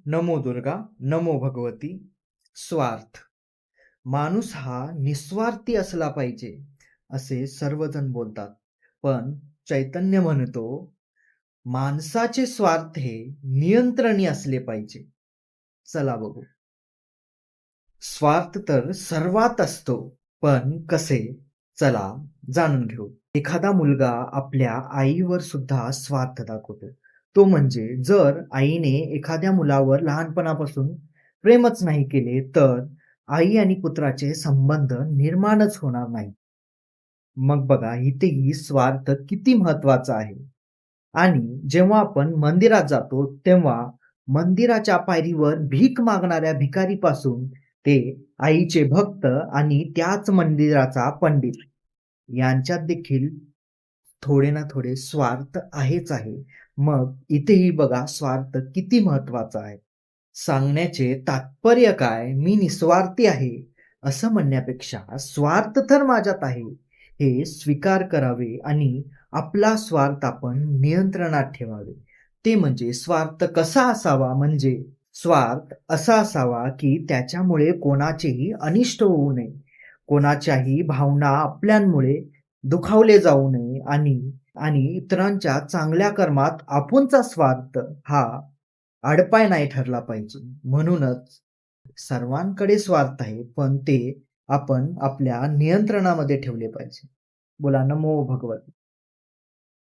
नमो दुर्गा, नमो भगवती. स्वार्थ. माणूस हा निस्वार्थी असला पाहिजे, असे सर्वजण बोलतात. पण चैतन्य म्हणतो, माणसाचे स्वार्थ हे नियंत्रणी असले पाहिजे. चला बघू. स्वार्थ तर सर्वात असतो, पण कसे? चला जाणून घेऊ. एखादा मुलगा आपल्या आईवर सुद्धा स्वार्थ दाखवतो. तो म्हणजे जर आईने एखाद्या मुलावर लहानपणापासून प्रेमच नाही केले, तर आई आणि पुत्राचे संबंध निर्माणच होणार नाही. मग बघा, इथेही स्वार्थ किती महत्वाचा आहे. आणि जेव्हा आपण मंदिरात जातो, तेव्हा मंदिराच्या पायरीवर भीक मागणाऱ्या भिकारीपासून ते आईचे भक्त आणि त्याच मंदिराचा पंडित यांच्यात देखील थोडे ना थोडे स्वार्थ आहेच आहे. मग इथेही बघा स्वार्थ किती महत्वाचा आहे. सांगण्याचे तात्पर्य काय? मी निस्वार्थी आहे असं म्हणण्यापेक्षा स्वार्थ तर माझ्यात आहे हे स्वीकार करावे आणि आपला स्वार्थ आपण नियंत्रणात ठेवावे. ते म्हणजे स्वार्थ कसा असावा? म्हणजे स्वार्थ असा असावा की त्याच्यामुळे कोणाचेही अनिष्ट होऊ नये, कोणाच्याही भावना आपल्यामुळे दुखावले जाऊ नये आणि आणि इतरांच्या चांगल्या कर्मात आपुनचा स्वार्थ हा अडपाय नाही ठरला पाहिजे. म्हणूनच सर्वांकडे स्वार्थ आहे, पण ते आपण आपल्या नियंत्रणामध्ये ठेवले पाहिजे. बोला नमो भगवते.